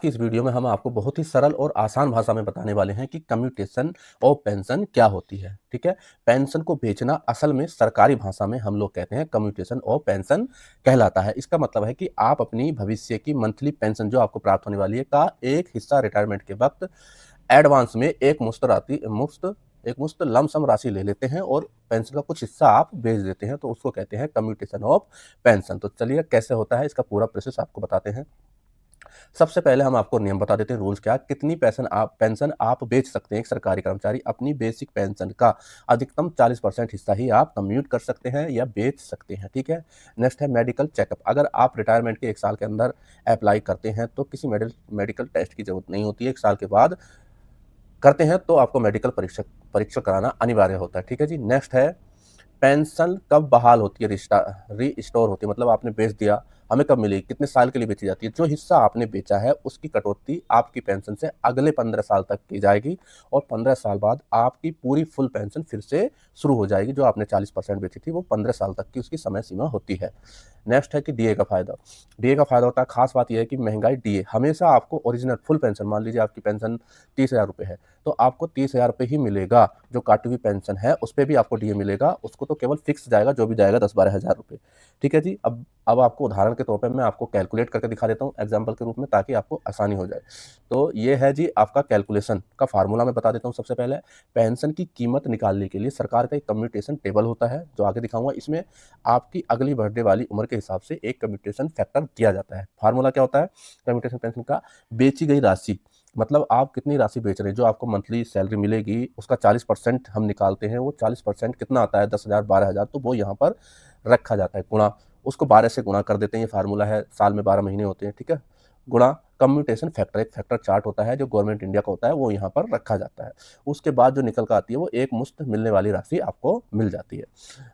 की इस वीडियो में हम आपको बहुत ही सरल और आसान भाषा में बताने वाले हैं कि कम्यूटेशन ऑफ पेंशन क्या होती है। ठीक है, पेंशन को बेचना असल में सरकारी भाषा में हम लोग कहते हैं कम्यूटेशन ऑफ पेंशन कहलाता है। इसका मतलब है कि आप अपनी भविष्य की मंथली पेंशन जो आपको प्राप्त होने वाली है का एक हिस्सा रिटायरमेंट के वक्त एडवांस में एक मुश्त लमसम राशि ले लेते हैं और पेंशन का कुछ हिस्सा आप बेच देते हैं, तो उसको कहते हैं कम्यूटेशन ऑफ पेंशन। तो चलिए कैसे होता है इसका पूरा प्रोसेस आपको बताते हैं। सबसे पहले हम आपको नियम बता देते हैं, रूल्स क्या, कितनी पेंशन आप बेच सकते हैं। एक सरकारी कर्मचारी अपनी बेसिक पेंशन का अधिकतम 40% हिस्सा ही आप कम्यूट कर सकते हैं या बेच सकते हैं। ठीक है, नेक्स्ट है मेडिकल चेकअप। अगर आप रिटायरमेंट के 1 साल के अंदर अप्लाई करते हैं तो किसी मेडिकल टेस्ट की जरूरत नहीं होती है। 1 साल के बाद करते हैं तो आपको मेडिकल परीक्षा कराना अनिवार्य होता है। ठीक है जी, नेक्स्ट है पेंशन कब बहाल होती है, रीस्टोर होती है, मतलब आपने बेच दिया, हमें कब मिलेगी, कितने साल के लिए बेची जाती है। जो हिस्सा आपने बेचा है उसकी कटौती आपकी पेंशन से अगले 15 साल तक की जाएगी और 15 साल बाद आपकी पूरी फुल पेंशन फिर से शुरू हो जाएगी। जो आपने 40% बेची थी वो 15 साल तक की उसकी समय सीमा होती है। नेक्स्ट है कि डीए का फायदा। डीए का फायदा होता है, खास बात यह है कि महंगाई डीए हमेशा आपको ओरिजिनल फुल पेंशन, मान लीजिए आपकी पेंशन 30,000 रुपये है तो आपको 30,000 रुपये ही मिलेगा। जो काटी हुई पेंशन है उस पर भी आपको डीए मिलेगा, उसको तो केवल फिक्स जाएगा, जो भी जाएगा 10-12 हज़ार रुपये। ठीक है जी, अब आपको उदाहरण के तौर पे मैं आपको कैलकुलेट करके दिखा देता हूँ एग्जाम्पल के रूप में, ताकि आपको आसानी हो जाए। तो ये है जी आपका कैलकुलेशन का फार्मूला मैं बता देता हूँ। सबसे पहले पेंशन की कीमत निकालने के लिए सरकार का एक कम्यूटेशन टेबल होता है जो आगे दिखाऊंगा। इसमें आपकी अगली बढ़ने वाली उम्र के हिसाब से एक कम्यूटेशन फैक्टर दिया जाता है। फार्मूला क्या होता है कम्यूटेशन पेंशन का, बेची गई राशि, मतलब आप कितनी राशि बेच रहे हैं, जो आपको मंथली सैलरी मिलेगी उसका 40% हम निकालते हैं। वो 40% कितना आता है, 10,000 12,000, तो वो यहाँ पर रखा जाता है गुणा, उसको 12 से गुणा कर देते हैं। ये फार्मूला है, साल में 12 महीने होते हैं। ठीक है, गुणा कम्यूटेशन फैक्टर, एक फैक्टर चार्ट होता है जो गवर्नमेंट इंडिया का होता है, वो यहाँ पर रखा जाता है। उसके बाद जो निकल कर आती है वो एक मुश्त मिलने वाली राशि आपको मिल जाती है।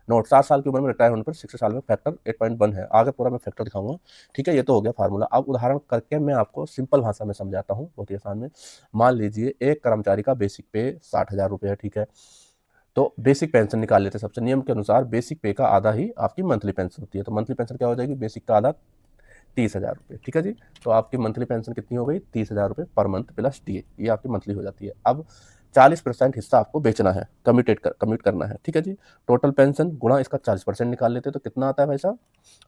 नोट 60 साल की उम्र में रिटायर होने पर 60 साल में फैक्टर 8.1 है। आगे पूरा मैं फैक्टर दिखाऊंगा। ठीक है, ये तो हो गया फार्मूला। अब उदाहरण करके मैं आपको सिंपल भाषा में समझाता हूँ, बहुत ही आसान में। मान लीजिए एक कर्मचारी का बेसिक पे 60,000 रुपये है। ठीक है, तो बेसिक पेंशन निकाल लेते हैं। सबसे नियम के अनुसार बेसिक पे का आधा ही आपकी मंथली पेंशन होती है। तो मंथली पेंशन क्या हो जाएगी, बेसिक का आधा 30,000 रुपये। ठीक है जी, तो आपकी मंथली पेंशन कितनी हो गई, 30,000 रुपये पर मंथ प्लस डीए, ये आपकी मंथली हो जाती है। अब 40% हिस्सा आपको बेचना है, कमिट करना है। ठीक है जी, टोटल पेंशन गुणा इसका 40% निकाल लेते हैं तो कितना आता है भाई साहब,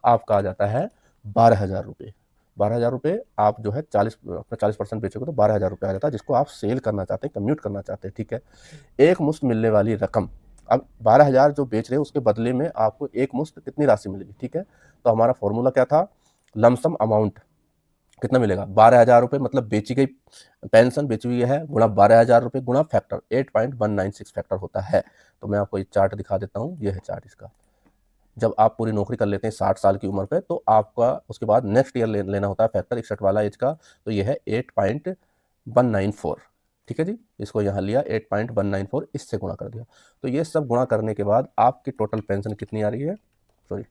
आपका आ जाता है 12,000 रुपये। 12,000 रुपये आप जो है 40% बेचोगे तो 12,000 रुपये आ जाता है, जिसको आप सेल करना चाहते हैं, कम्यूट करना चाहते हैं। ठीक है, एक मुश्त मिलने वाली रकम, अब 12,000 जो बेच रहे हैं उसके बदले में आपको एक मुश्त कितनी राशि मिलेगी। ठीक है, तो हमारा फॉर्मूला क्या था, लमसम अमाउंट कितना मिलेगा, 12,000 रुपये, मतलब बेची गई पेंशन बेची हुई है गुणा 12,000 रुपये गुणा फैक्टर 8.196 फैक्टर होता है। तो मैं आपको एक चार्ट दिखा देता हूँ, ये है चार्ट इसका। जब आप पूरी नौकरी कर लेते हैं 60 साल की उम्र पे, तो आपका उसके बाद नेक्स्ट ईयर लेना होता है फैक्टर 61 वाला एज का, तो ये है 8.194। ठीक है जी, इसको यहाँ लिया 8.194, इससे गुणा कर दिया। तो ये सब गुणा करने के बाद आपकी टोटल पेंशन कितनी आ रही है, सॉरी,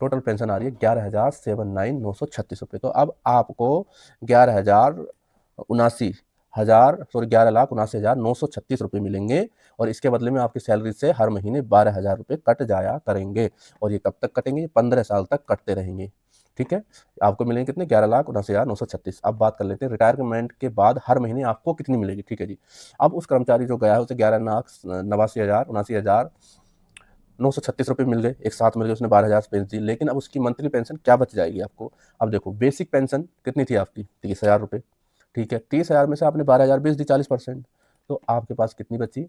टोटल पेंशन आ रही है 11,79,936 रुपये। तो अब आपको 11,79,936 रुपये मिलेंगे और इसके बदले में आपकी सैलरी से हर महीने 12,000 रुपये कट जाया करेंगे। और ये कब तक कटेंगे, 15 साल तक कटते रहेंगे। ठीक है, आपको मिलेंगे कितने, 11,79,936। अब बात कर लेते हैं रिटायरमेंट के बाद हर महीने आपको कितनी मिलेगी। ठीक है जी, अब उस कर्मचारी जो गया है उसे 11,89,936 रुपये मिल गए, एक साथ मिल गए, उसने 12,000 बेच दी। लेकिन अब उसकी मंथली पेंशन क्या बच जाएगी आपको। अब देखो, बेसिक पेंशन कितनी थी आपकी, 30,000 रुपये। ठीक है, 30,000 में से आपने 12,000 बेच दी, 40%, तो आपके पास कितनी बची,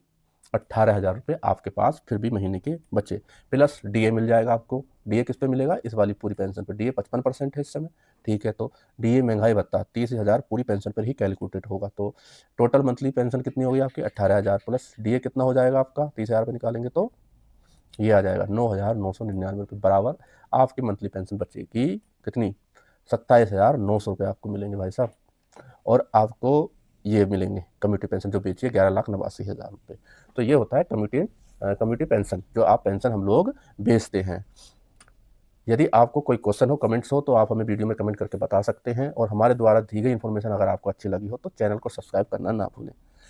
18,000 रुपये आपके पास फिर भी महीने के बचे। प्लस डीए मिल जाएगा आपको। डीए किस पे मिलेगा, इस वाली पूरी पेंशन पर। डीए 55% है इस समय। ठीक है, तो डीए महंगाई भत्ता 30,000 पूरी पेंशन पर ही कैलकुलेटेड होगा। तो टोटल मंथली पेंशन कितनी होगी आपकी, 18,000 प्लस डीए कितना हो जाएगा आपका, 30,000 रुपये निकालेंगे तो ये आ जाएगा 9,999 रुपये, बराबर आपकी मंथली पेंशन बचेगी कितनी, 27,900 रुपये आपको मिलेंगे भाई साहब। और आपको ये मिलेंगे कम्युनिटी पेंशन जो बेचिए 11,89,000 रुपये। तो ये होता है कम्युनिटी पेंशन, जो आप पेंशन हम लोग बेचते हैं। यदि आपको कोई क्वेश्चन हो, कमेंट्स हो, तो आप हमें वीडियो में कमेंट करके बता सकते हैं। और हमारे द्वारा दी गई इन्फॉर्मेशन अगर आपको अच्छी लगी हो तो चैनल को सब्सक्राइब करना ना भूलें।